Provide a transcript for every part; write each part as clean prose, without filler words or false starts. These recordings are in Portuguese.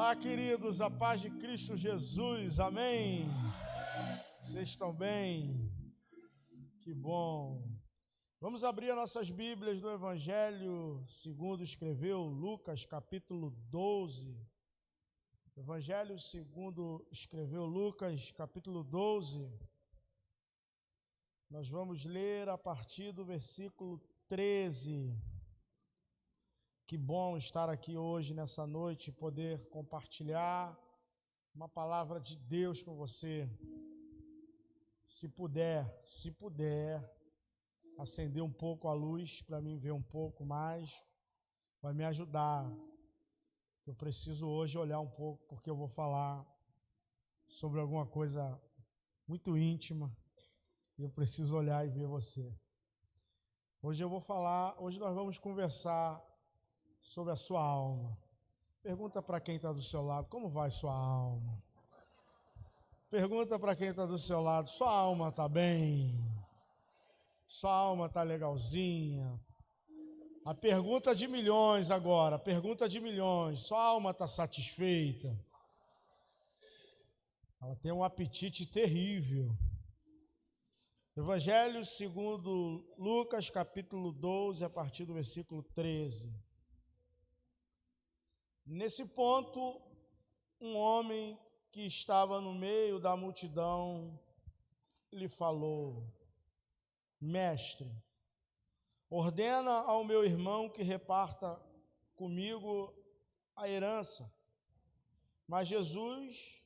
Olá, queridos, a paz de Cristo Jesus, amém? Vocês estão bem? Que bom. Vamos abrir nossas Bíblias no Evangelho segundo escreveu Lucas, capítulo 12. Evangelho segundo escreveu Lucas, capítulo 12. Nós vamos ler a partir do versículo 13. Que bom estar aqui hoje, nessa noite, poder compartilhar uma palavra de Deus com você. Se puder, acender um pouco a luz para mim ver um pouco mais, vai me ajudar. Eu preciso hoje olhar um pouco, porque eu vou falar sobre alguma coisa muito íntima e eu preciso olhar e ver você. Hoje nós vamos conversar sobre a sua alma. Pergunta para quem está do seu lado, como vai sua alma? Pergunta para quem está do seu lado, sua alma está bem? Sua alma está legalzinha? A pergunta de milhões agora, pergunta de milhões, sua alma está satisfeita? Ela tem um apetite terrível. Evangelho segundo Lucas, capítulo 12, a partir do versículo 13. Nesse ponto, um homem que estava no meio da multidão lhe falou: Mestre, ordena ao meu irmão que reparta comigo a herança. Mas Jesus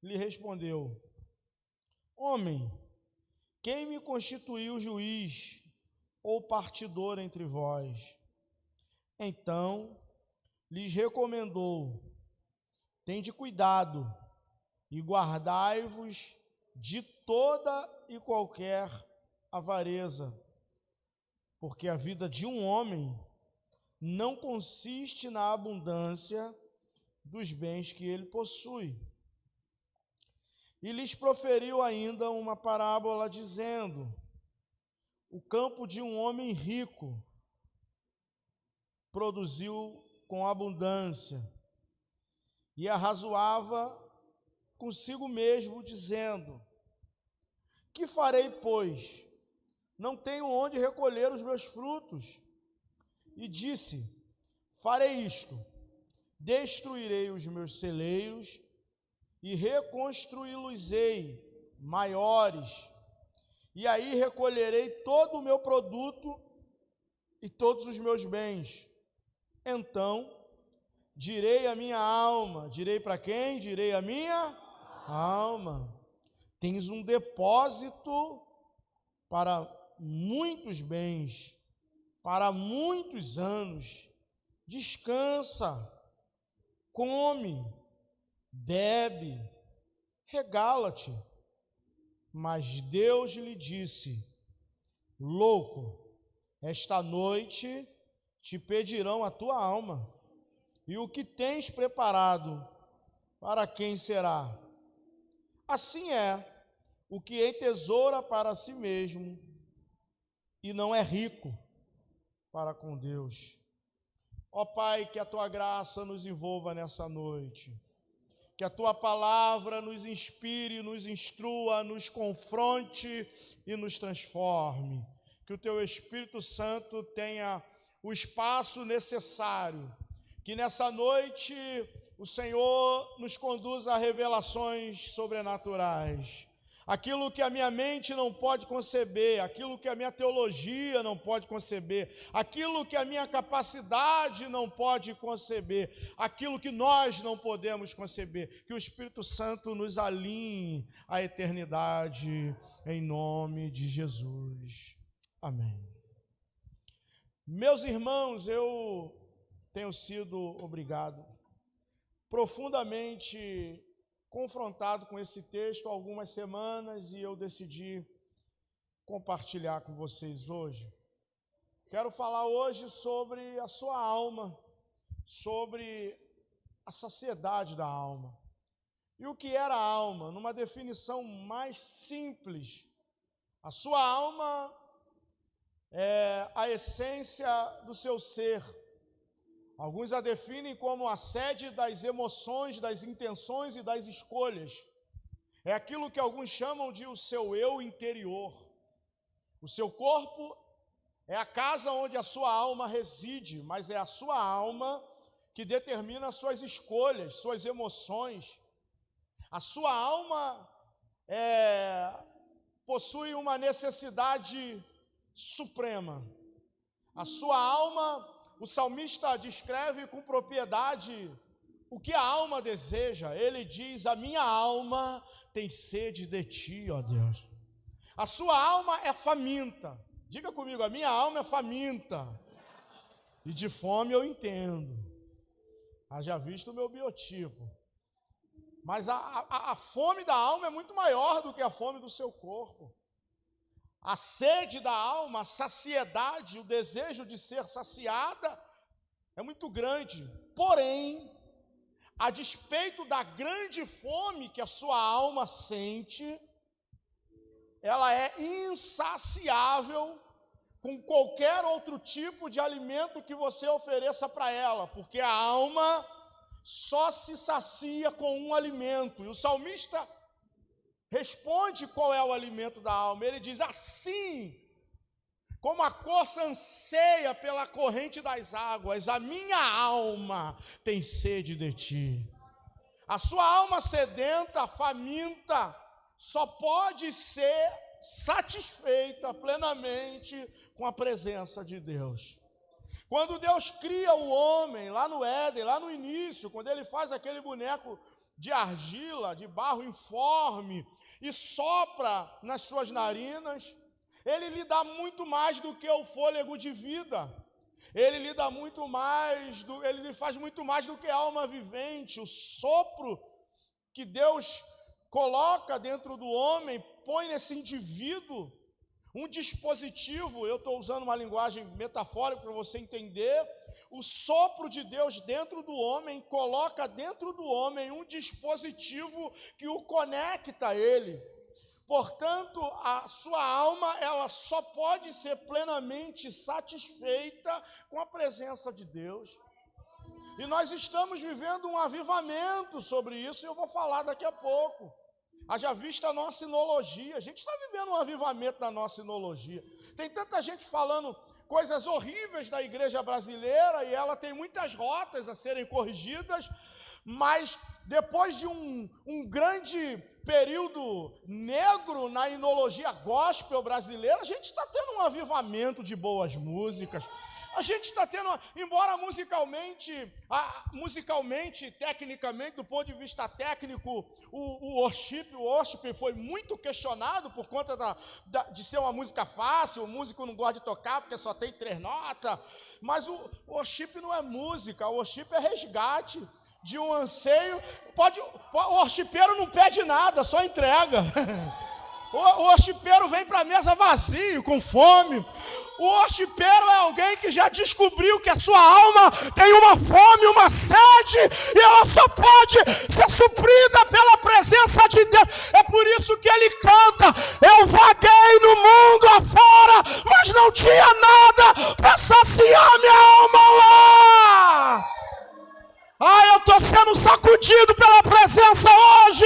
lhe respondeu: Homem, quem me constituiu juiz ou partidor entre vós? Então lhes recomendou: tende cuidado e guardai-vos de toda e qualquer avareza, porque a vida de um homem não consiste na abundância dos bens que ele possui. E lhes proferiu ainda uma parábola, dizendo: o campo de um homem rico produziu com abundância, e arrazoava consigo mesmo, dizendo: que farei, pois? Não tenho onde recolher os meus frutos. E disse: farei isto, destruirei os meus celeiros e reconstruí-los-ei maiores, e aí recolherei todo o meu produto e todos os meus bens. Então direi à minha alma, direi para quem? Direi à minha alma: tens um depósito para muitos bens, para muitos anos. Descansa, come, bebe, regala-te. Mas Deus lhe disse: louco, esta noite te pedirão a tua alma, e o que tens preparado, para quem será? Assim é o que entesoura para si mesmo e não é rico para com Deus. Ó Pai, que a tua graça nos envolva nessa noite, que a tua palavra nos inspire, nos instrua, nos confronte e nos transforme, que o teu Espírito Santo tenha o espaço necessário, que nessa noite o Senhor nos conduza a revelações sobrenaturais. Aquilo que a minha mente não pode conceber, aquilo que a minha teologia não pode conceber, aquilo que a minha capacidade não pode conceber, aquilo que nós não podemos conceber, que o Espírito Santo nos alinhe à eternidade, em nome de Jesus. Amém. Meus irmãos, eu tenho sido profundamente confrontado com esse texto há algumas semanas, e eu decidi compartilhar com vocês hoje. Quero falar hoje sobre a sua alma, sobre a saciedade da alma. E o que era a alma? Numa definição mais simples, a sua alma é a essência do seu ser, Alguns a definem como a sede das emoções, das intenções e das escolhas. É aquilo que alguns chamam de o seu eu interior. O seu corpo é a casa onde a sua alma reside, mas é a sua alma que determina as suas escolhas, suas emoções. A sua alma possui uma necessidade suprema. A sua alma, o salmista descreve com propriedade o que a alma deseja. Ele diz: a minha alma tem sede de ti, ó Deus. A sua alma é faminta. Diga comigo, a minha alma é faminta. E de fome eu entendo. Haja visto o meu biotipo. Mas a fome da alma é muito maior do que a fome do seu corpo. A sede da alma, a saciedade, o desejo de ser saciada é muito grande. Porém, a despeito da grande fome que a sua alma sente, ela é insaciável com qualquer outro tipo de alimento que você ofereça para ela, porque a alma só se sacia com um alimento. E o salmista responde qual é o alimento da alma. Ele diz: assim como a corça anseia pela corrente das águas, a minha alma tem sede de ti. A sua alma sedenta, faminta, só pode ser satisfeita plenamente com a presença de Deus. Quando Deus cria o homem lá no Éden, lá no início, quando ele faz aquele boneco de argila, de barro informe, e sopra nas suas narinas, ele lhe dá muito mais do que o fôlego de vida. Ele lhe dá muito mais, ele lhe faz muito mais do que a alma vivente. O sopro que Deus coloca dentro do homem, põe nesse indivíduo um dispositivo. Eu estou usando uma linguagem metafórica para você entender. O sopro de Deus dentro do homem coloca dentro do homem um dispositivo que o conecta a ele. Portanto, a sua alma, ela só pode ser plenamente satisfeita com a presença de Deus. E nós estamos vivendo um avivamento sobre isso, e eu vou falar daqui a pouco. Haja vista a nossa sinologia. A gente está vivendo um avivamento da nossa sinologia. Tem tanta gente falando coisas horríveis da igreja brasileira, e ela tem muitas rotas a serem corrigidas, mas depois de um grande período negro na inologia gospel brasileira, a gente está tendo um avivamento de boas músicas. A gente está tendo, embora musicalmente, tecnicamente, do ponto de vista técnico, o worship foi muito questionado por conta de ser uma música fácil. O músico não gosta de tocar porque só tem 3 notas. Mas o worship não é música, o worship é resgate de um anseio. O worshipeiro não pede nada, só entrega. O worshipeiro vem para a mesa vazio, com fome. O worshipeiro é alguém que já descobriu que a sua alma tem uma fome, uma sede, e ela só pode ser suprida pela presença de Deus. É por isso que ele canta: eu vaguei no mundo afora, mas não tinha nada para saciar minha alma lá. Eu estou sendo sacudido pela presença hoje.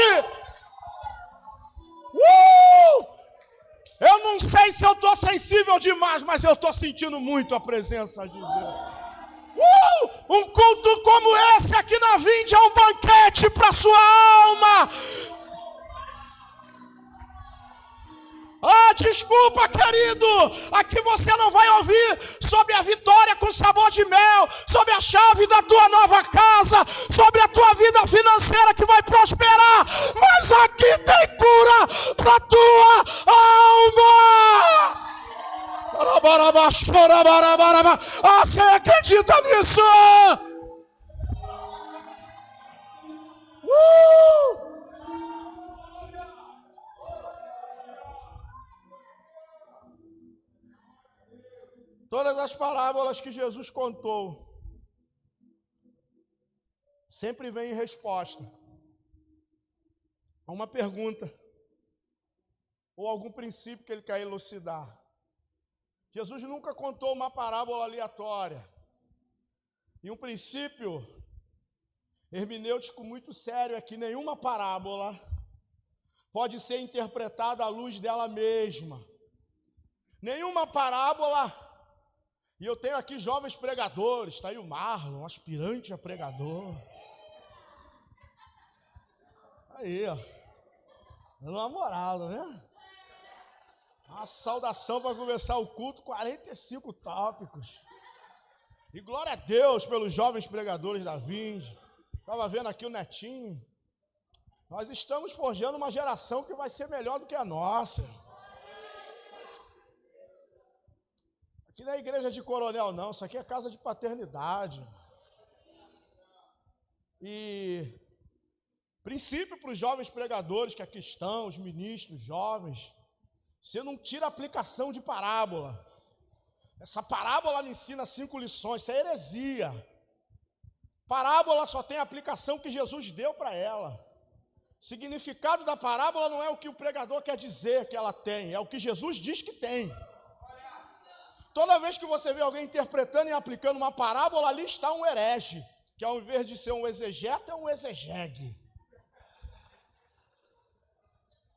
Eu não sei se eu estou sensível demais, mas eu estou sentindo muito a presença de Deus. Um culto como esse aqui na Vinde é um banquete para a sua alma. Desculpa, querido, aqui você não vai ouvir sobre a vitória com sabor de mel, sobre a chave da tua nova casa, sobre a tua vida financeira que vai prosperar, mas aqui tem cura para tua alma. Você acredita nisso? Todas as parábolas que Jesus contou sempre vem em resposta a uma pergunta ou algum princípio que ele quer elucidar. Jesus nunca contou uma parábola aleatória. E um princípio hermenêutico muito sério é que nenhuma parábola pode ser interpretada à luz dela mesma. Nenhuma parábola, e eu tenho aqui jovens pregadores, está aí o Marlon, um aspirante a pregador. Aí, ó, dando uma moral, tá vendo? Uma saudação para começar o culto, 45 tópicos. E glória a Deus pelos jovens pregadores da Vinde. Estava vendo aqui o Netinho. Nós estamos forjando uma geração que vai ser melhor do que a nossa. Aqui não é igreja de coronel, não. Isso aqui é casa de paternidade. E princípio para os jovens pregadores que aqui estão, os ministros, jovens. Você não tira a aplicação de parábola. Essa parábola me ensina 5 lições. Isso é heresia. Parábola só tem a aplicação que Jesus deu para ela. O significado da parábola não é o que o pregador quer dizer que ela tem, é o que Jesus diz que tem. Toda vez que você vê alguém interpretando e aplicando uma parábola, ali está um herege, que ao invés de ser um exegeta, é um exegegue.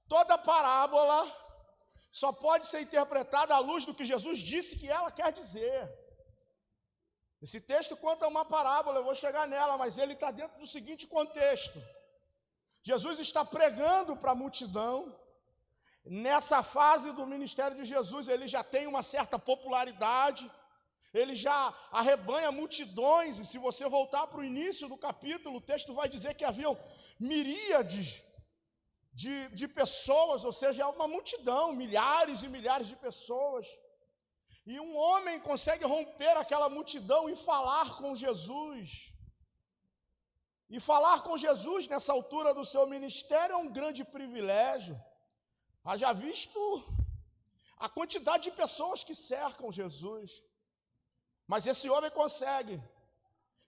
Toda parábola só pode ser interpretada à luz do que Jesus disse que ela quer dizer. Esse texto conta uma parábola, eu vou chegar nela, mas ele está dentro do seguinte contexto. Jesus está pregando para a multidão. Nessa fase do ministério de Jesus, ele já tem uma certa popularidade, ele já arrebanha multidões, e se você voltar para o início do capítulo, o texto vai dizer que haviam miríades de pessoas, ou seja, uma multidão, milhares e milhares de pessoas. E um homem consegue romper aquela multidão e falar com Jesus. E falar com Jesus nessa altura do seu ministério é um grande privilégio. Haja visto a quantidade de pessoas que cercam Jesus. Mas esse homem consegue.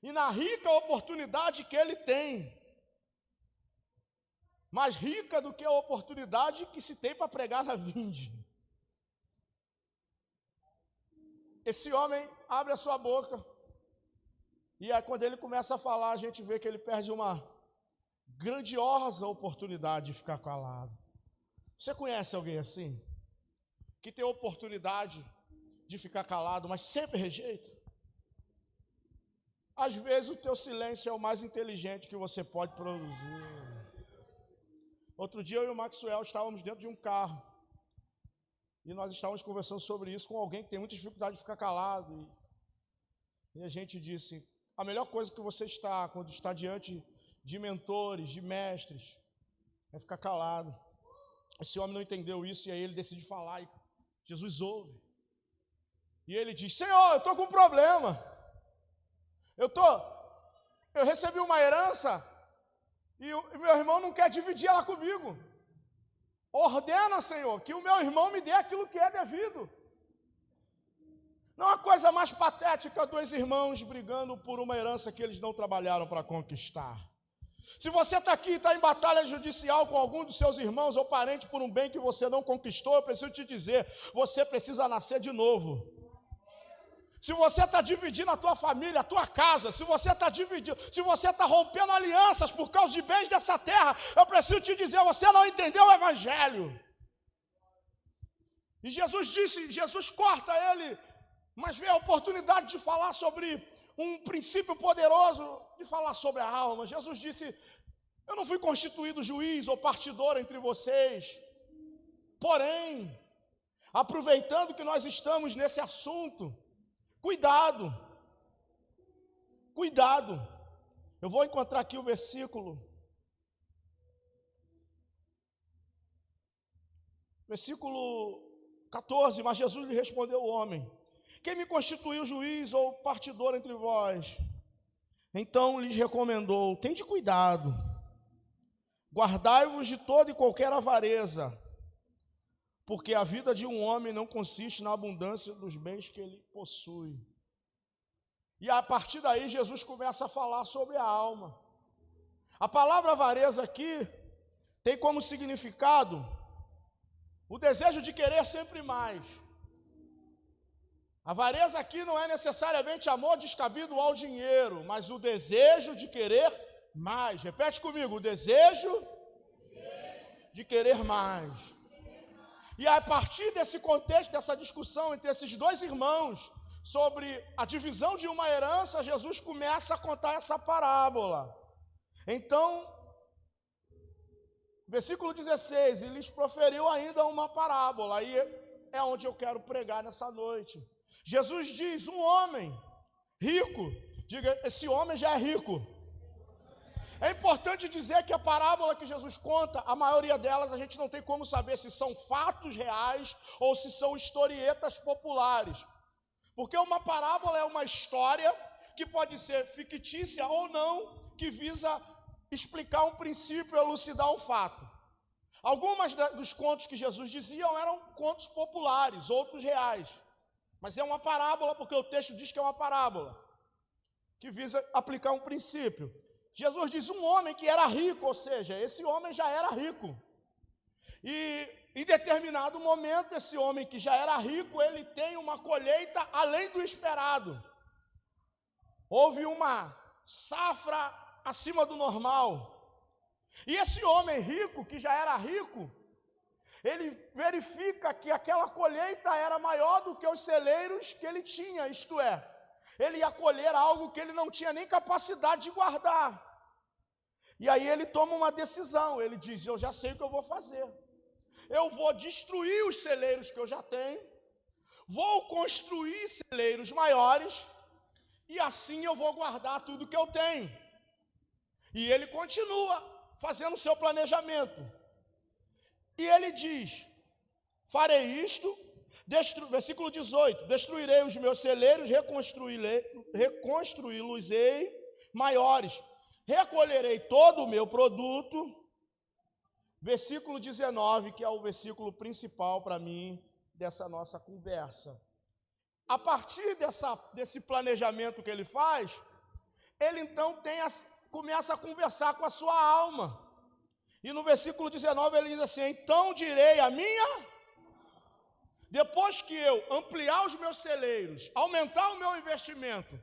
E na rica oportunidade que ele tem, mais rica do que a oportunidade que se tem para pregar na Vinde, esse homem abre a sua boca, e aí quando ele começa a falar, a gente vê que ele perde uma grandiosa oportunidade de ficar calado. Você conhece alguém assim? Que tem oportunidade de ficar calado, mas sempre rejeita? Às vezes o teu silêncio é o mais inteligente que você pode produzir. Outro dia eu e o Maxwell estávamos dentro de um carro, e nós estávamos conversando sobre isso com alguém que tem muita dificuldade de ficar calado. E a gente disse, a melhor coisa que você está, quando está diante de mentores, de mestres, é ficar calado. Esse homem não entendeu isso, e aí ele decide falar, e Jesus ouve. E ele diz, Senhor, eu estou com um problema. Eu recebi uma herança, e o meu irmão não quer dividir ela comigo. Ordena, Senhor, que o meu irmão me dê aquilo que é devido. Não há coisa mais patética, 2 irmãos brigando por uma herança que eles não trabalharam para conquistar. Se você está aqui e está em batalha judicial com algum dos seus irmãos ou parente por um bem que você não conquistou, eu preciso te dizer, você precisa nascer de novo. Se você está dividindo a tua família, a tua casa, se você está rompendo alianças por causa de bens dessa terra, eu preciso te dizer, você não entendeu o Evangelho. E Jesus corta ele, mas vê a oportunidade de falar sobre um princípio poderoso, de falar sobre a alma. Jesus disse, eu não fui constituído juiz ou partidor entre vocês, porém, aproveitando que nós estamos nesse assunto, cuidado, eu vou encontrar aqui o versículo 14, mas Jesus lhe respondeu o homem, quem me constituiu juiz ou partidor entre vós? Então lhes recomendou, tende cuidado, guardai-vos de toda e qualquer avareza, porque a vida de um homem não consiste na abundância dos bens que ele possui. E a partir daí Jesus começa a falar sobre a alma. A palavra avareza aqui tem como significado o desejo de querer sempre mais. Avareza aqui não é necessariamente amor descabido ao dinheiro, mas o desejo de querer mais. Repete comigo, o desejo de querer mais. E a partir desse contexto, dessa discussão entre esses dois irmãos sobre a divisão de uma herança, Jesus começa a contar essa parábola. Então, versículo 16, ele lhes proferiu ainda uma parábola. Aí é onde eu quero pregar nessa noite. Jesus diz, um homem rico, diga, esse homem já é rico. É importante dizer que a parábola que Jesus conta, a maioria delas a gente não tem como saber se são fatos reais ou se são historietas populares. Porque uma parábola é uma história que pode ser fictícia ou não, que visa explicar um princípio, elucidar um fato. Algumas dos contos que Jesus dizia eram contos populares, outros reais. Mas é uma parábola porque o texto diz que é uma parábola, que visa aplicar um princípio. Jesus diz um homem que era rico, ou seja, esse homem já era rico. E em determinado momento, esse homem que já era rico, ele tem uma colheita além do esperado. Houve uma safra acima do normal. E esse homem rico, que já era rico, ele verifica que aquela colheita era maior do que os celeiros que ele tinha, isto é, ele ia colher algo que ele não tinha nem capacidade de guardar. E aí ele toma uma decisão, ele diz, eu já sei o que eu vou fazer. Eu vou destruir os celeiros que eu já tenho, vou construir celeiros maiores, e assim eu vou guardar tudo que eu tenho. E ele continua fazendo o seu planejamento. E ele diz, farei isto, versículo 18, destruirei os meus celeiros, reconstruí-los-ei maiores, recolherei todo o meu produto. Versículo 19, que é o versículo principal para mim dessa nossa conversa. A partir desse planejamento que ele faz, ele então começa a conversar com a sua alma. E no versículo 19 ele diz assim, então direi a minha, depois que eu ampliar os meus celeiros, aumentar o meu investimento,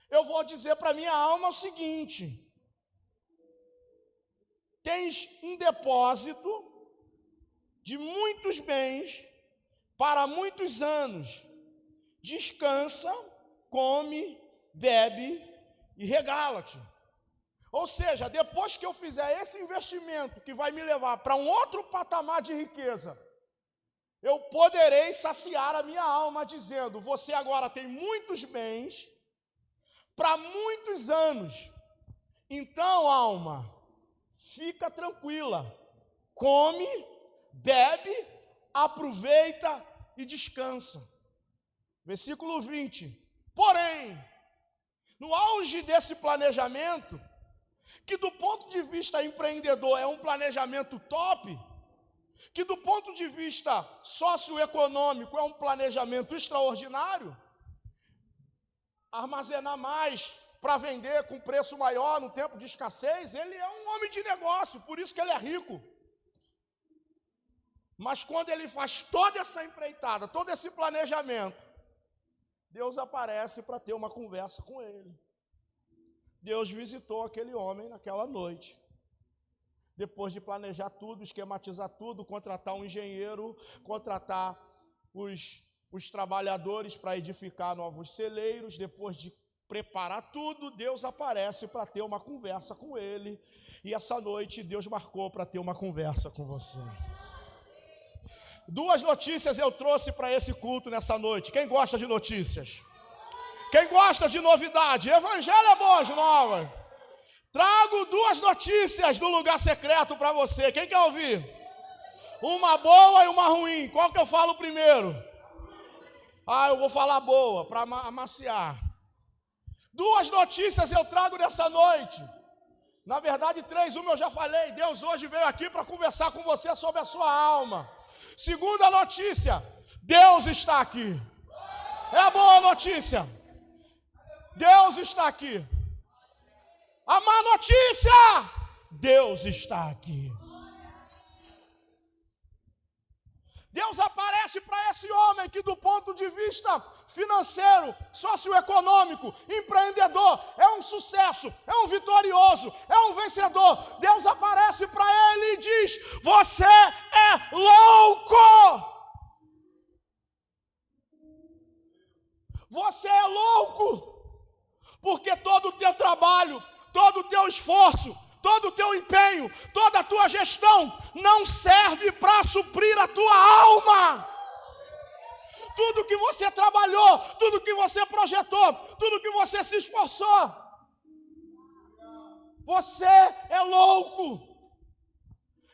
eu vou dizer para a minha alma o seguinte, tens um depósito de muitos bens para muitos anos, descansa, come, bebe e regala-te. Ou seja, depois que eu fizer esse investimento que vai me levar para um outro patamar de riqueza, eu poderei saciar a minha alma dizendo, você agora tem muitos bens para muitos anos. Então, alma, fica tranquila, come, bebe, aproveita e descansa. Versículo 20. Porém, no auge desse planejamento, que do ponto de vista empreendedor é um planejamento top, que do ponto de vista socioeconômico é um planejamento extraordinário, armazenar mais para vender com preço maior no tempo de escassez, ele é um homem de negócio, por isso que ele é rico. Mas quando ele faz toda essa empreitada, todo esse planejamento, Deus aparece para ter uma conversa com ele. Deus visitou aquele homem naquela noite. Depois de planejar tudo, esquematizar tudo, contratar um engenheiro, contratar os trabalhadores para edificar novos celeiros, depois de preparar tudo, Deus aparece para ter uma conversa com ele. E essa noite Deus marcou para ter uma conversa com você. Duas notícias eu trouxe para esse culto nessa noite. Quem gosta de notícias? Quem gosta de novidade? Evangelho é boas novas. Trago duas notícias do lugar secreto para você. Quem quer ouvir? Uma boa e uma ruim. Qual que eu falo primeiro? Eu vou falar boa, para amaciar. Duas notícias eu trago nessa noite. Na verdade, três. Uma eu já falei. Deus hoje veio aqui para conversar com você sobre a sua alma. Segunda notícia, Deus está aqui. É a boa notícia. Deus está aqui. A má notícia, Deus está aqui. Deus aparece para esse homem que, do ponto de vista financeiro, socioeconômico, empreendedor, é um sucesso, é um vitorioso, é um vencedor. Deus aparece para ele e diz: você é louco! Você é louco! Porque todo o teu trabalho, todo o teu esforço, todo o teu empenho, toda a tua gestão não serve para suprir a tua alma. Tudo que você trabalhou, tudo que você projetou, tudo que você se esforçou, você é louco.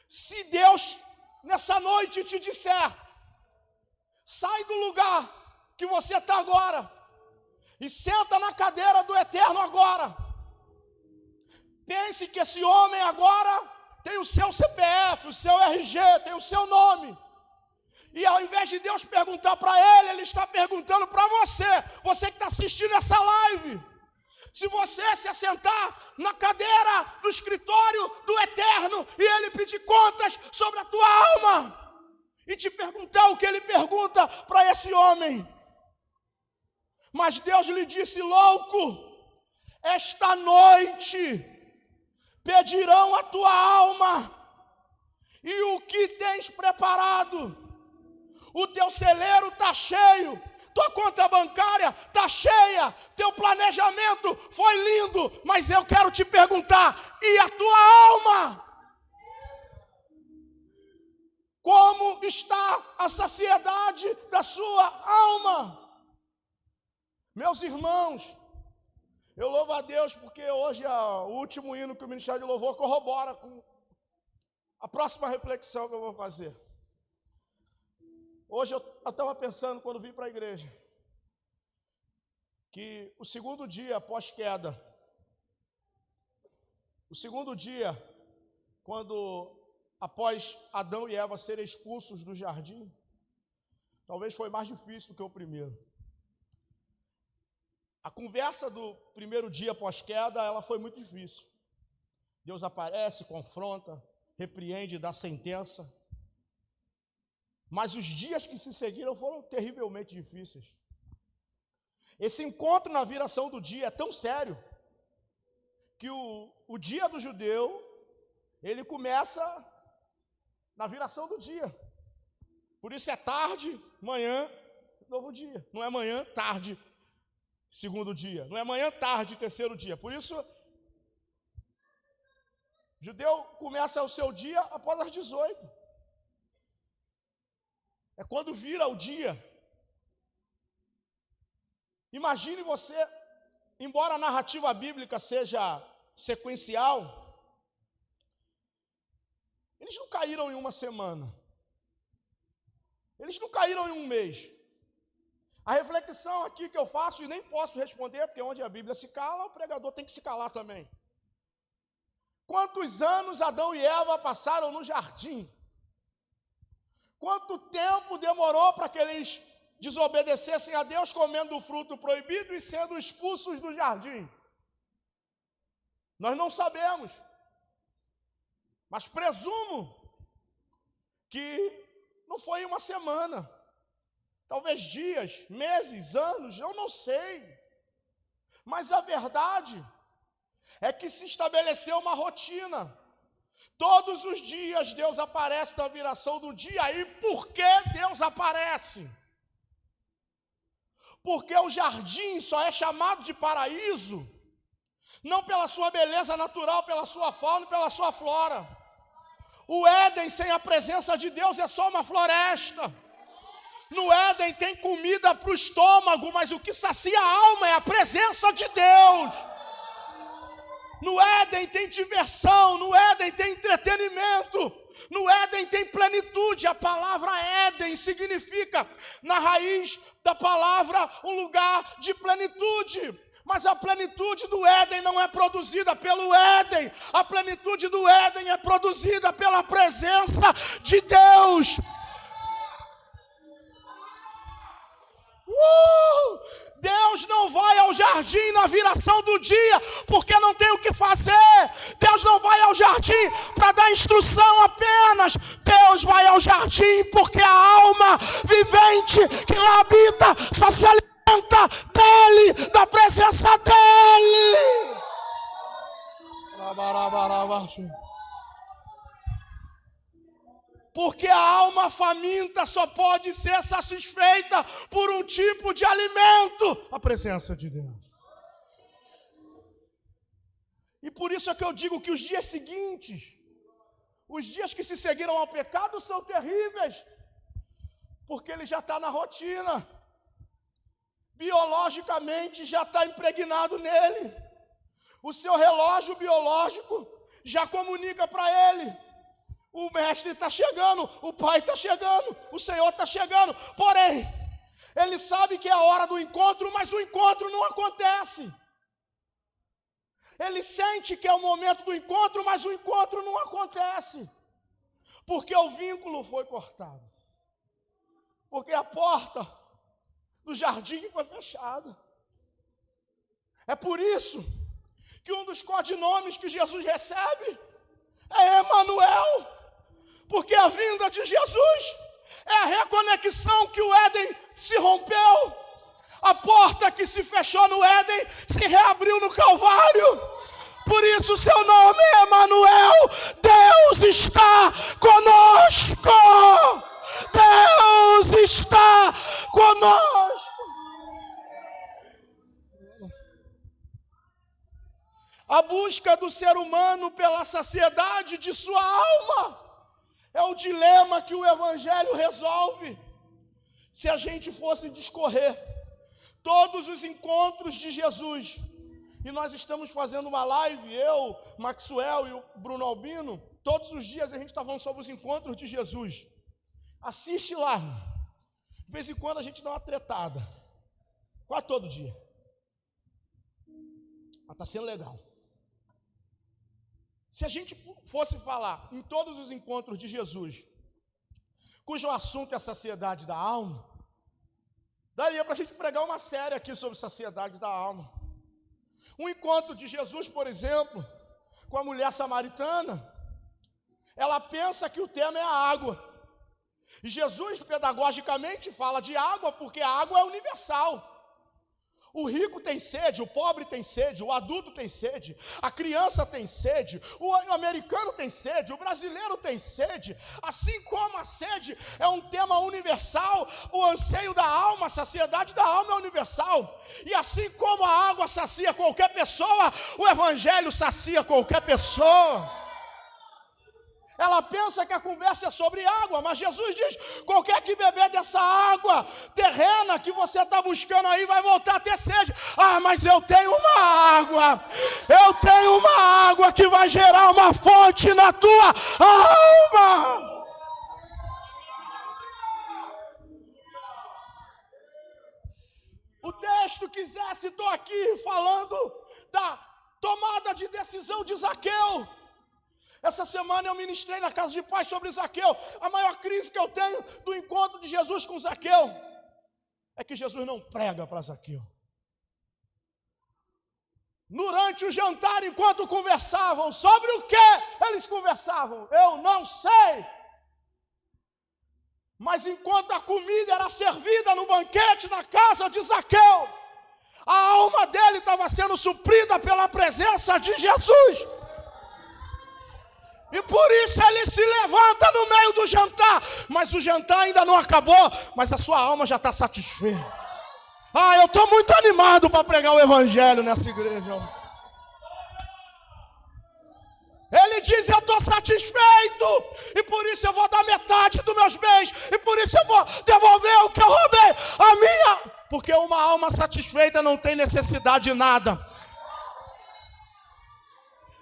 Se Deus nessa noite te disser: sai do lugar que você está agora e senta na cadeira do eterno agora. Pense que esse homem agora tem o seu CPF, o seu RG, tem o seu nome. E ao invés de Deus perguntar para ele, ele está perguntando para você, você que está assistindo essa live. Se você se assentar na cadeira do escritório do eterno e ele pedir contas sobre a tua alma e te perguntar o que ele pergunta para esse homem. Mas Deus lhe disse: louco, esta noite pedirão a tua alma, e o que tens preparado? O teu celeiro está cheio, tua conta bancária está cheia, teu planejamento foi lindo, mas eu quero te perguntar: e a tua alma? Como está a saciedade da sua alma? Meus irmãos, eu louvo a Deus porque hoje o último hino que o Ministério de Louvor corrobora com a próxima reflexão que eu vou fazer. Hoje eu estava pensando, quando vim para a igreja, que o segundo dia após queda, o segundo dia, quando após Adão e Eva serem expulsos do jardim, talvez foi mais difícil do que o primeiro. A conversa do primeiro dia pós-queda, ela foi muito difícil. Deus aparece, confronta, repreende, dá sentença. Mas os dias que se seguiram foram terrivelmente difíceis. Esse encontro na viração do dia é tão sério que o dia do judeu, ele começa na viração do dia. Por isso é tarde, manhã, novo dia. Não é manhã, tarde, segundo dia. Não é manhã, tarde, terceiro dia. Por isso, o judeu começa o seu dia após as 18. É quando vira o dia. Imagine você, embora a narrativa bíblica seja sequencial, eles não caíram em uma semana. Eles não caíram em um mês. A reflexão aqui que eu faço, e nem posso responder, porque onde a Bíblia se cala, o pregador tem que se calar também. Quantos anos Adão e Eva passaram no jardim? Quanto tempo demorou para que eles desobedecessem a Deus, comendo o fruto proibido e sendo expulsos do jardim? Nós não sabemos, mas presumo que não foi uma semana, talvez dias, meses, anos, eu não sei. Mas a verdade é que se estabeleceu uma rotina. Todos os dias Deus aparece na viração do dia. E por que Deus aparece? Porque o jardim só é chamado de paraíso não pela sua beleza natural, pela sua fauna e pela sua flora. O Éden sem a presença de Deus é só uma floresta. No Éden tem comida para o estômago, mas o que sacia a alma é a presença de Deus. No Éden tem diversão, no Éden tem entretenimento, no Éden tem plenitude. A palavra Éden significa, na raiz da palavra, um lugar de plenitude. Mas a plenitude do Éden não é produzida pelo Éden. A plenitude do Éden é produzida pela presença de Deus. Deus não vai ao jardim na viração do dia porque não tem o que fazer. Deus não vai ao jardim para dar instrução apenas. Deus vai ao jardim porque a alma vivente que lá habita só se alimenta dele, da presença dele. Porque a alma faminta só pode ser satisfeita por um tipo de alimento, a presença de Deus. E por isso é que eu digo que os dias seguintes, os dias que se seguiram ao pecado são terríveis, porque ele já está na rotina, biologicamente já está impregnado nele, o seu relógio biológico já comunica para ele. O mestre está chegando, o pai está chegando, o Senhor está chegando. Porém, ele sabe que é a hora do encontro, mas o encontro não acontece. Ele sente que é o momento do encontro, mas o encontro não acontece. Porque o vínculo foi cortado. Porque a porta do jardim foi fechada. É por isso que um dos codinomes que Jesus recebe é Emanuel. Porque a vinda de Jesus é a reconexão que o Éden se rompeu. A porta que se fechou no Éden se reabriu no Calvário. Por isso o seu nome é Emanuel. Deus está conosco. Deus está conosco. A busca do ser humano pela saciedade de sua alma é o dilema que o Evangelho resolve. Se a gente fosse discorrer todos os encontros de Jesus, e nós estamos fazendo uma live, eu, Maxwell e o Bruno Albino, todos os dias a gente está falando sobre os encontros de Jesus. Assiste lá. De vez em quando a gente dá uma tretada. Quase todo dia. Mas está sendo legal. Se a gente fosse falar em todos os encontros de Jesus, cujo assunto é a saciedade da alma, daria para a gente pregar uma série aqui sobre saciedade da alma. Um encontro de Jesus, por exemplo, com a mulher samaritana, ela pensa que o tema é a água. E Jesus, pedagogicamente, fala de água porque a água é universal. O rico tem sede, o pobre tem sede, o adulto tem sede, a criança tem sede, o americano tem sede, o brasileiro tem sede. Assim como a sede é um tema universal, o anseio da alma, a saciedade da alma é universal. E assim como a água sacia qualquer pessoa, o evangelho sacia qualquer pessoa. Ela pensa que a conversa é sobre água, mas Jesus diz, qualquer que beber dessa água terrena que você está buscando aí, vai voltar a ter sede. Ah, mas eu tenho uma água que vai gerar uma fonte na tua alma. O texto quisesse, estou aqui falando da tomada de decisão de Zaqueu. Essa semana eu ministrei na casa de paz sobre Zaqueu. A maior crise que eu tenho do encontro de Jesus com Zaqueu é que Jesus não prega para Zaqueu. Durante o jantar, enquanto conversavam, sobre o que eles conversavam? Eu não sei. Mas enquanto a comida era servida no banquete na casa de Zaqueu, a alma dele estava sendo suprida pela presença de Jesus. E por isso ele se levanta no meio do jantar. Mas o jantar ainda não acabou, mas a sua alma já está satisfeita. Ah, eu estou muito animado para pregar o evangelho nessa igreja. Ele diz, eu estou satisfeito, e por isso eu vou dar metade dos meus bens, e por isso eu vou devolver o que eu roubei, a minha. Porque uma alma satisfeita não tem necessidade de nada.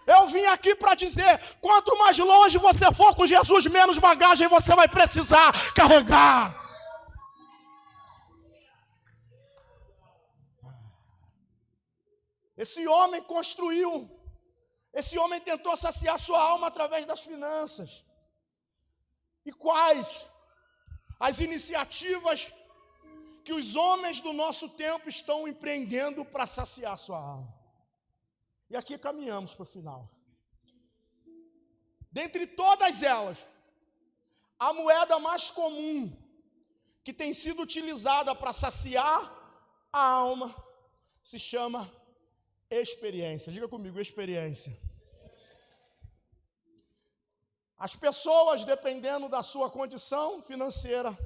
Eu vim aqui para dizer, quanto mais longe você for com Jesus, menos bagagem você vai precisar carregar. Esse homem tentou saciar sua alma através das finanças. E quais as iniciativas que os homens do nosso tempo estão empreendendo para saciar sua alma. E aqui caminhamos para o final. Dentre todas elas, a moeda mais comum que tem sido utilizada para saciar a alma se chama experiência. Diga comigo, experiência. As pessoas, dependendo da sua condição financeira,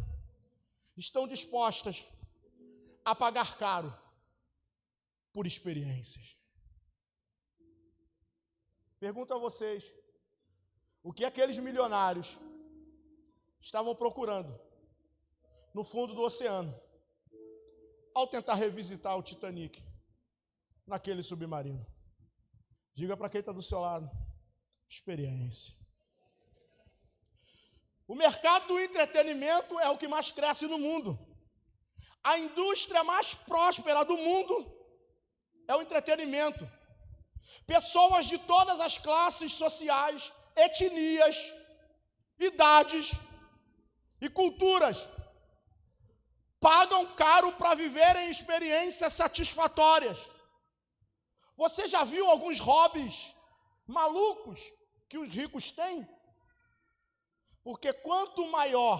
estão dispostas a pagar caro por experiências. Pergunto a vocês, o que aqueles milionários estavam procurando no fundo do oceano ao tentar revisitar o Titanic naquele submarino? Diga para quem está do seu lado, experiência. O mercado do entretenimento é o que mais cresce no mundo. A indústria mais próspera do mundo é o entretenimento. Pessoas de todas as classes sociais, etnias, idades e culturas pagam caro para viverem experiências satisfatórias. Você já viu alguns hobbies malucos que os ricos têm? Porque quanto maior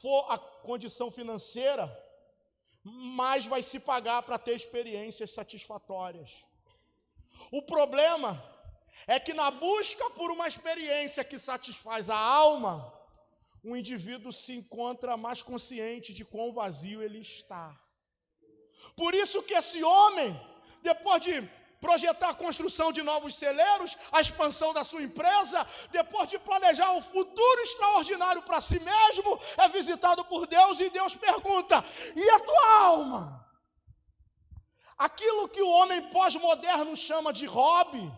for a condição financeira, mais vai se pagar para ter experiências satisfatórias. O problema é que na busca por uma experiência que satisfaz a alma, o indivíduo se encontra mais consciente de quão vazio ele está. Por isso que esse homem, depois de projetar a construção de novos celeiros, a expansão da sua empresa, depois de planejar um futuro extraordinário para si mesmo, é visitado por Deus e Deus pergunta: e a tua alma? Aquilo que o homem pós-moderno chama de hobby,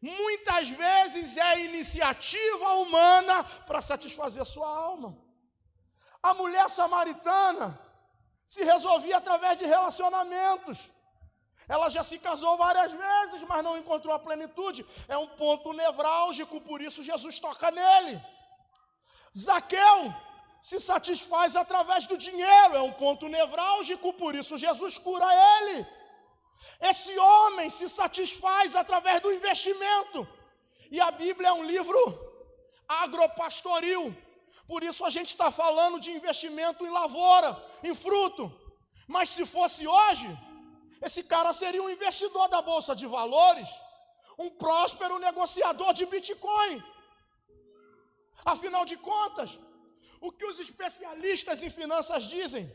muitas vezes é iniciativa humana para satisfazer sua alma. A mulher samaritana se resolvia através de relacionamentos. Ela já se casou várias vezes, mas não encontrou a plenitude. É um ponto nevrálgico, por isso Jesus toca nele. Zaqueu se satisfaz através do dinheiro, é um ponto nevrálgico, por isso Jesus cura ele. Esse homem se satisfaz através do investimento. E a Bíblia é um livro agropastoril, por isso a gente está falando de investimento em lavoura, em fruto. Mas se fosse hoje, esse cara seria um investidor da Bolsa de Valores, um próspero negociador de Bitcoin. Afinal de contas, o que os especialistas em finanças dizem?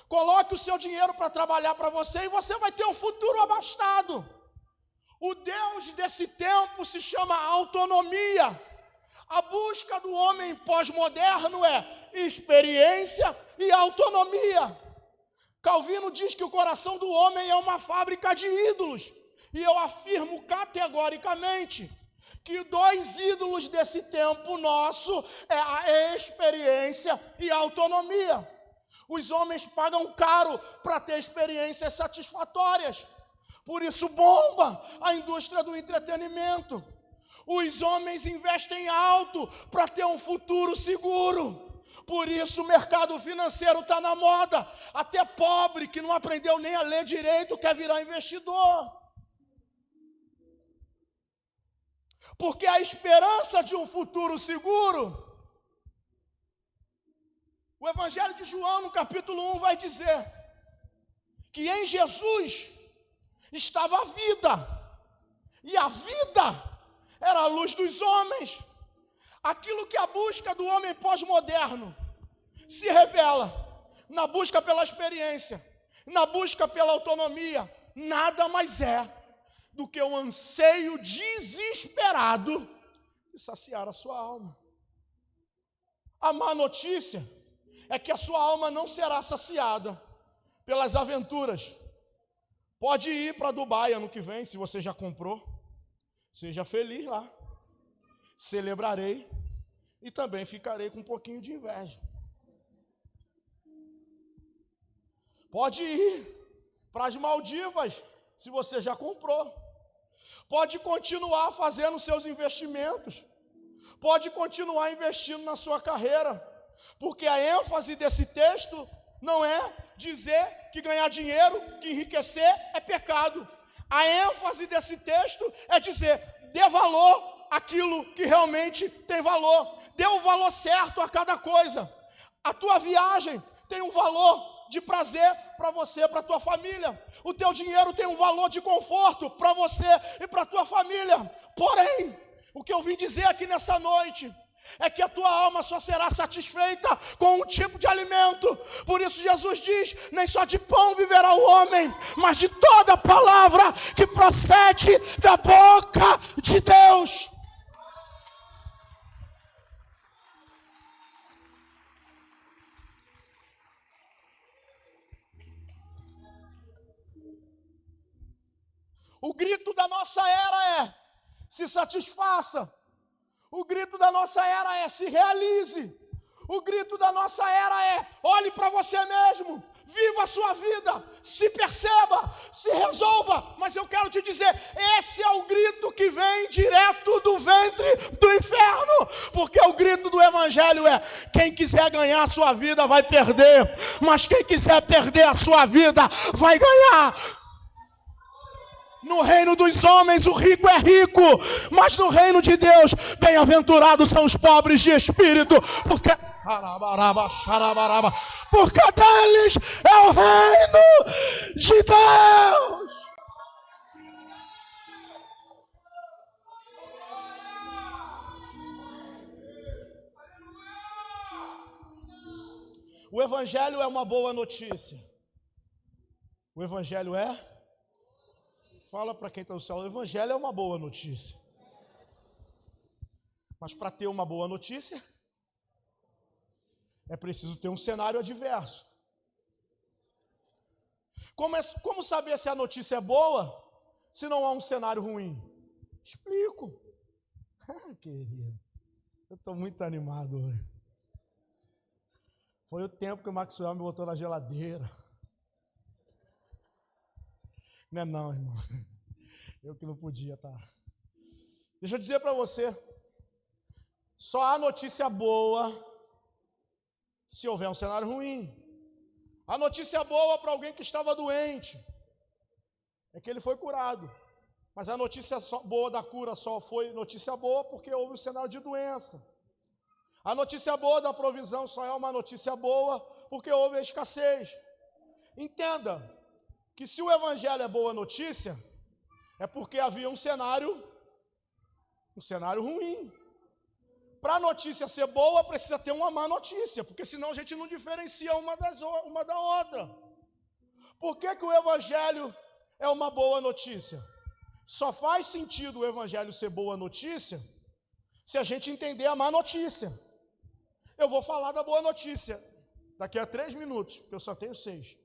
Coloque o seu dinheiro para trabalhar para você e você vai ter um futuro abastado. O Deus desse tempo se chama autonomia. A busca do homem pós-moderno é experiência e autonomia. Calvino diz que o coração do homem é uma fábrica de ídolos. E eu afirmo categoricamente que 2 ídolos desse tempo nosso é a experiência e a autonomia. Os homens pagam caro para ter experiências satisfatórias. Por isso bomba a indústria do entretenimento. Os homens investem alto para ter um futuro seguro. Por isso o mercado financeiro está na moda. Até pobre que não aprendeu nem a ler direito quer virar investidor. Porque a esperança de um futuro seguro, o Evangelho de João, no capítulo 1, vai dizer que em Jesus estava a vida, e a vida era a luz dos homens. Aquilo que a busca do homem pós-moderno se revela na busca pela experiência, na busca pela autonomia, nada mais é do que o anseio desesperado de saciar a sua alma. A má notícia é que a sua alma não será saciada pelas aventuras. Pode ir para Dubai ano que vem, se você já comprou. Seja feliz lá. Celebrarei e também ficarei com um pouquinho de inveja. Pode ir para as Maldivas, se você já comprou. Pode continuar fazendo seus investimentos. Pode continuar investindo na sua carreira. Porque a ênfase desse texto não é dizer que ganhar dinheiro, que enriquecer é pecado. A ênfase desse texto é dizer, dê valor àquilo que realmente tem valor. Dê o valor certo a cada coisa. A tua viagem tem um valor de prazer para você, para a tua família. O teu dinheiro tem um valor de conforto para você e para a tua família. Porém, o que eu vim dizer aqui nessa noite é que a tua alma só será satisfeita com um tipo de alimento. Por isso Jesus diz, nem só de pão viverá o homem, mas de toda palavra que procede da boca de Deus. O grito da nossa era é, se satisfaça. O grito da nossa era é, se realize. O grito da nossa era é, olhe para você mesmo, viva a sua vida, se perceba, se resolva. Mas eu quero te dizer, esse é o grito que vem direto do ventre do inferno. Porque o grito do evangelho é, quem quiser ganhar a sua vida vai perder, mas quem quiser perder a sua vida vai ganhar. No reino dos homens o rico é rico, mas no reino de Deus, bem-aventurados são os pobres de espírito, porque deles é o reino de Deus. O evangelho é uma boa notícia. O evangelho é... Fala para quem está no céu, o evangelho é uma boa notícia. Mas para ter uma boa notícia, é preciso ter um cenário adverso. Como saber se a notícia é boa, se não há um cenário ruim? Explico. Querido, eu estou muito animado hoje. Foi o tempo que o Maxwell me botou na geladeira. Não é não, irmão. Eu que não podia, tá? Deixa eu dizer para você. Só há notícia boa se houver um cenário ruim. A notícia boa para alguém que estava doente é que ele foi curado. Mas a notícia boa da cura só foi notícia boa porque houve um cenário de doença. A notícia boa da provisão só é uma notícia boa porque houve a escassez. Entenda que se o evangelho é boa notícia, é porque havia um cenário ruim. Para a notícia ser boa, precisa ter uma má notícia, porque senão a gente não diferencia uma da outra. Por que o evangelho é uma boa notícia? Só faz sentido o evangelho ser boa notícia se a gente entender a má notícia. Eu vou falar da boa notícia daqui a 3 minutos, porque eu só tenho 6.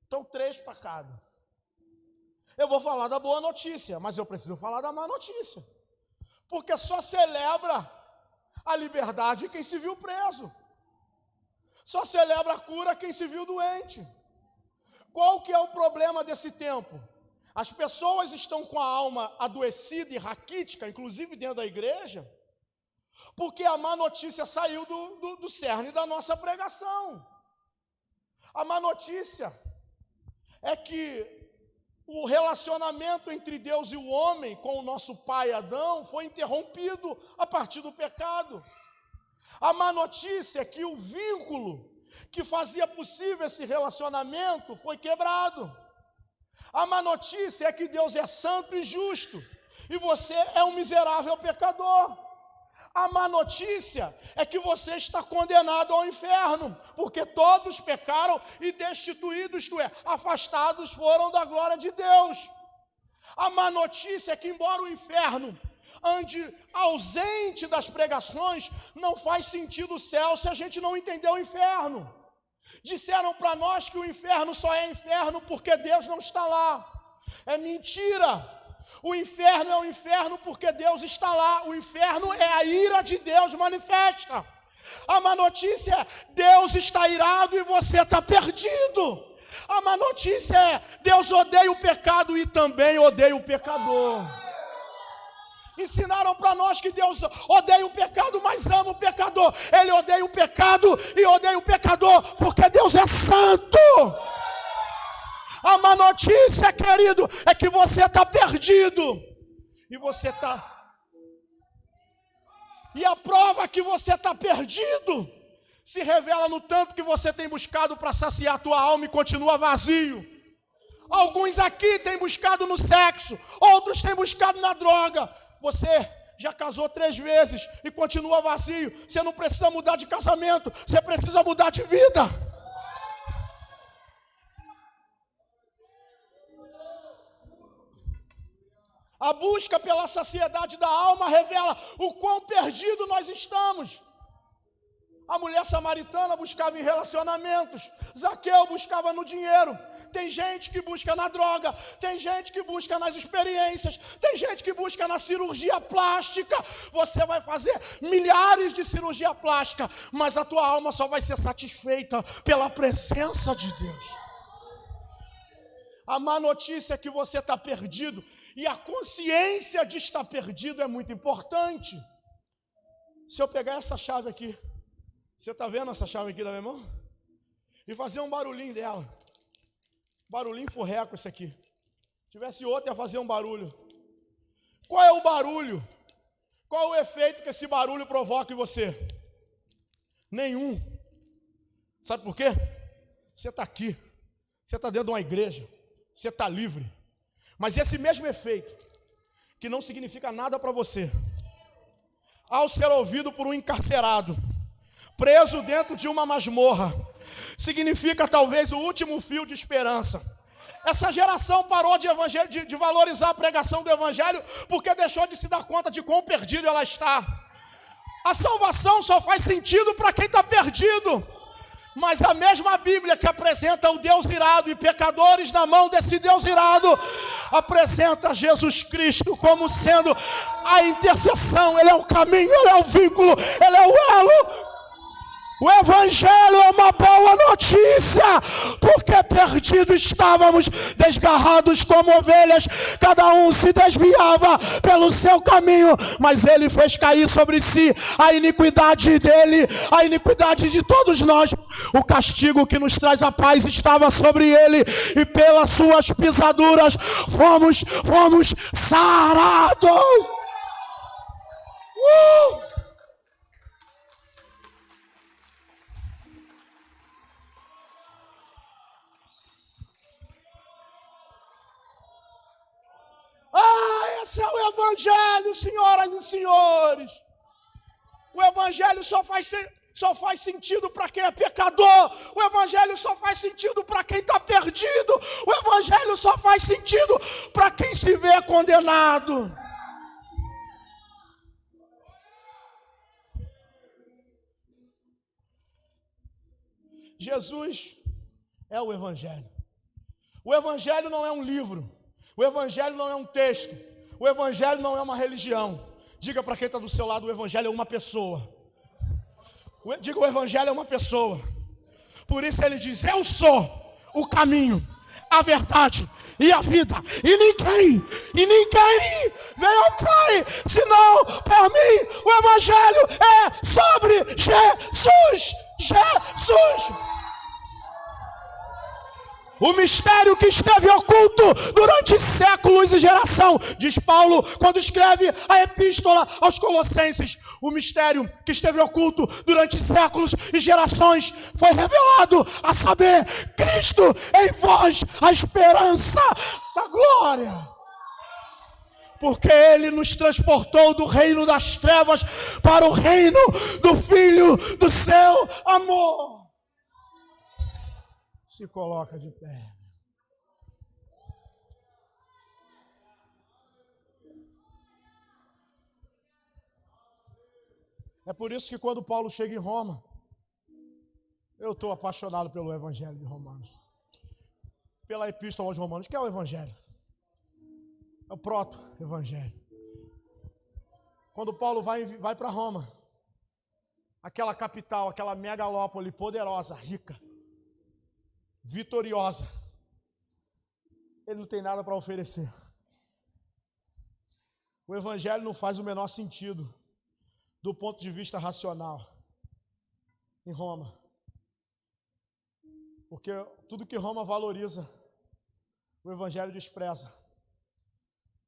Então 3 para cada. Eu vou falar da boa notícia, mas eu preciso falar da má notícia. Porque só celebra a liberdade quem se viu preso. Só celebra a cura quem se viu doente. Qual que é o problema desse tempo? As pessoas estão com a alma adoecida e raquítica, inclusive dentro da igreja, porque a má notícia saiu do cerne da nossa pregação. A má notícia é que o relacionamento entre Deus e o homem, com o nosso pai Adão, foi interrompido a partir do pecado. A má notícia é que o vínculo que fazia possível esse relacionamento foi quebrado. A má notícia é que Deus é santo e justo, e você é um miserável pecador. A má notícia é que você está condenado ao inferno, porque todos pecaram e destituídos, isto é, afastados foram da glória de Deus. A má notícia é que, embora o inferno ande ausente das pregações, não faz sentido o céu se a gente não entender o inferno. Disseram para nós que o inferno só é inferno porque Deus não está lá. É mentira. O inferno é o inferno porque Deus está lá. O inferno é a ira de Deus manifesta. A má notícia é: Deus está irado e você está perdido. A má notícia é: Deus odeia o pecado e também odeia o pecador. Ensinaram para nós que Deus odeia o pecado, mas ama o pecador. Ele odeia o pecado pecado e odeia o pecador, porque Deus é santo. A má notícia, querido, é que você está perdido. E a prova que você está perdido se revela no tanto que você tem buscado para saciar a tua alma e continua vazio. Alguns aqui têm buscado no sexo, outros têm buscado na droga. Você já casou 3 vezes e continua vazio. Você não precisa mudar de casamento, você precisa mudar de vida. A busca pela saciedade da alma revela o quão perdido nós estamos. A mulher samaritana buscava em relacionamentos, Zaqueu buscava no dinheiro. Tem gente que busca na droga, tem gente que busca nas experiências, tem gente que busca na cirurgia plástica. Você vai fazer milhares de cirurgia plástica, mas a tua alma só vai ser satisfeita pela presença de Deus. A má notícia é que você está perdido, e a consciência de estar perdido é muito importante. Se eu pegar essa chave aqui, você está vendo essa chave aqui na minha mão? E fazer um barulhinho dela. Barulhinho furreco esse aqui. Se tivesse outro, ia fazer um barulho. Qual é o barulho? Qual é o efeito que esse barulho provoca em você? Nenhum. Sabe por quê? Você está aqui. Você está dentro de uma igreja. Você está livre. Mas esse mesmo efeito, que não significa nada para você, ao ser ouvido por um encarcerado, preso dentro de uma masmorra, significa talvez o último fio de esperança. Essa geração parou de valorizar a pregação do evangelho porque deixou de se dar conta de quão perdido ela está. A salvação só faz sentido para quem está perdido. Mas a mesma Bíblia que apresenta o Deus irado e pecadores na mão desse Deus irado, apresenta Jesus Cristo como sendo a intercessão. Ele é o caminho, Ele é o vínculo, Ele é o elo. O Evangelho é uma boa notícia, porque perdidos estávamos, desgarrados como ovelhas, cada um se desviava pelo seu caminho, mas Ele fez cair sobre si a iniquidade dele, a iniquidade de todos nós. O castigo que nos traz a paz estava sobre Ele, e pelas suas pisaduras fomos sarados. Esse é o Evangelho, senhoras e senhores. O Evangelho só faz sentido para quem é pecador. O Evangelho só faz sentido para quem está perdido. O Evangelho só faz sentido para quem se vê condenado. Jesus é o Evangelho. O Evangelho não é um livro. O Evangelho não é um texto. O Evangelho não é uma religião. Diga para quem está do seu lado, o Evangelho é uma pessoa. Diga, o Evangelho é uma pessoa. Por isso ele diz, eu sou o caminho, a verdade e a vida. E ninguém vem ao Pai, senão por mim. O Evangelho é sobre Jesus. O mistério que esteve oculto durante séculos e geração, diz Paulo quando escreve a epístola aos Colossenses. O mistério que esteve oculto durante séculos e gerações foi revelado, a saber, Cristo em vós, a esperança da glória. Porque Ele nos transportou do reino das trevas para o reino do Filho do seu amor. Se coloca de pé. É por isso que quando Paulo chega em Roma, eu estou apaixonado pelo Evangelho de Romanos. Pela epístola aos Romanos, que é o Evangelho. É o proto-evangelho. Quando Paulo vai para Roma, aquela capital, aquela megalópole poderosa, rica, vitoriosa, ele não tem nada para oferecer. O Evangelho não faz o menor sentido do ponto de vista racional. em Roma. Porque tudo que Roma valoriza, o Evangelho despreza.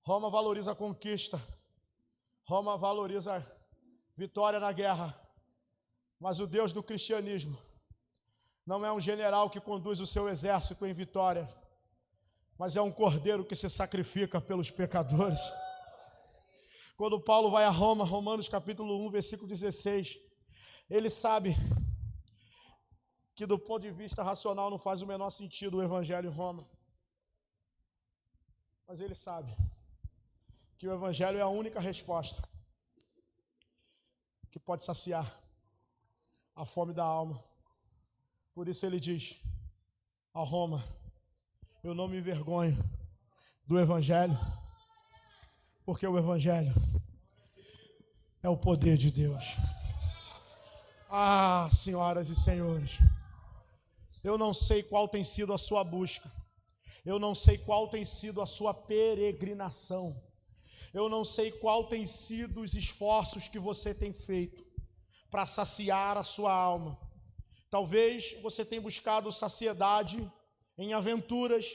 Roma valoriza a conquista. Roma valoriza a vitória na guerra. Mas o Deus do cristianismo não é um general que conduz o seu exército em vitória, mas é um cordeiro que se sacrifica pelos pecadores. Quando Paulo vai a Roma, Romanos capítulo 1, versículo 16, ele sabe que do ponto de vista racional não faz o menor sentido o evangelho em Roma. Mas ele sabe que o evangelho é a única resposta que pode saciar a fome da alma. Por isso ele diz a Roma: eu não me envergonho do evangelho, porque o evangelho é o poder de Deus. Ah, senhoras e senhores, eu não sei qual tem sido a sua busca, eu não sei qual tem sido a sua peregrinação, eu não sei qual tem sido os esforços que você tem feito para saciar a sua alma. Talvez você tenha buscado saciedade em aventuras,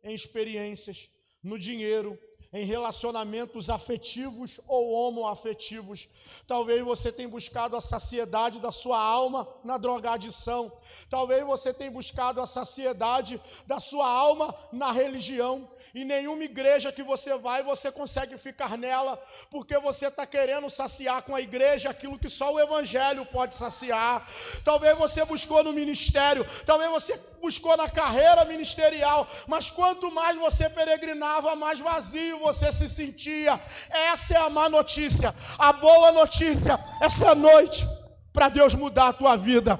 em experiências, no dinheiro, em relacionamentos afetivos ou homoafetivos. Talvez você tenha buscado a saciedade da sua alma na drogadição. Talvez você tenha buscado a saciedade da sua alma na religião. E nenhuma igreja que você vai, você consegue ficar nela, porque você está querendo saciar com a igreja aquilo que só o evangelho pode saciar. Talvez você buscou no ministério, talvez você buscou na carreira ministerial, mas quanto mais você peregrinava, mais vazio você se sentia. Essa é a má notícia. A boa notícia, essa é a noite para Deus mudar a tua vida.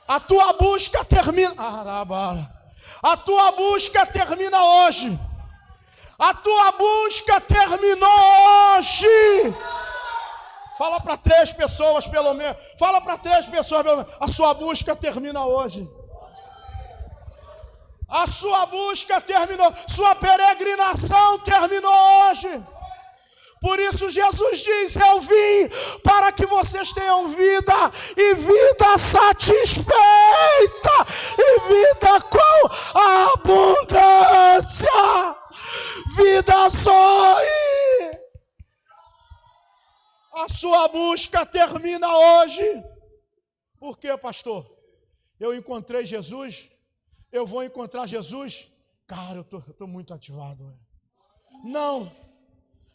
A tua busca termina. A tua busca termina hoje. A tua busca terminou hoje. Fala para 3 pessoas pelo menos. Fala para 3 pessoas pelo menos. A sua busca termina hoje. A sua busca terminou. Sua peregrinação terminou hoje. Por isso Jesus diz: eu vim para que vocês tenham vida e vida satisfeita e vida com abundância. Vida zoe. A sua busca termina hoje. Por quê, pastor? Eu encontrei Jesus? Eu vou encontrar Jesus? Cara, eu tô muito ativado. Não.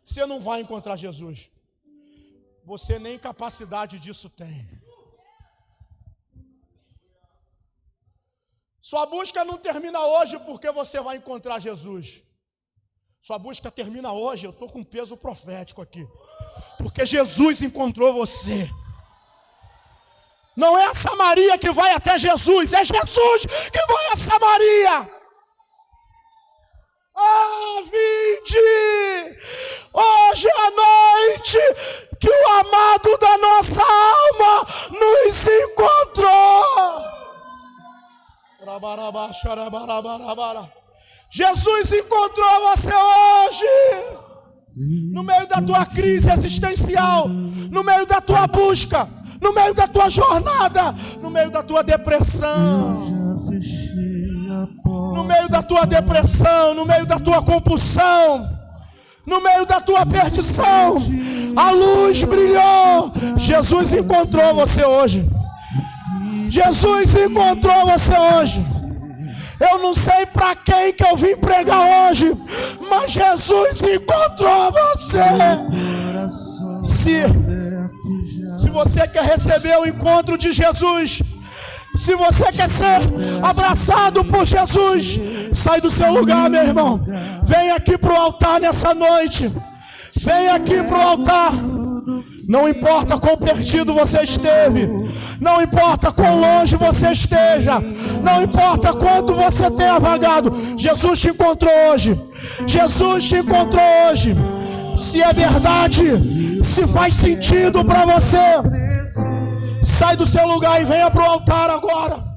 Você não vai encontrar Jesus. Você nem capacidade disso tem. Sua busca não termina hoje porque você vai encontrar Jesus. Sua busca termina hoje, eu estou com peso profético aqui, porque Jesus encontrou você. Não é a Samaria que vai até Jesus, é Jesus que vai a Samaria. Ah, vinde hoje à noite, que o amado da nossa alma nos encontrou. Jesus encontrou você hoje, no meio da tua crise existencial, no meio da tua busca, no meio da tua jornada, no meio da tua depressão, no meio da tua depressão, no meio da tua compulsão, no meio da tua perdição. A luz brilhou. Jesus encontrou você hoje. Jesus encontrou você hoje. Eu não sei para quem que eu vim pregar hoje, mas Jesus encontrou você. Se você quer receber o encontro de Jesus, se você quer ser abraçado por Jesus, sai do seu lugar, meu irmão. Vem aqui para o altar nessa noite. Vem aqui para o altar. Não importa quão perdido você esteve, não importa quão longe você esteja, não importa quanto você tenha vagado, Jesus te encontrou hoje. Jesus te encontrou hoje. Se é verdade, se faz sentido para você, sai do seu lugar e venha para o altar agora.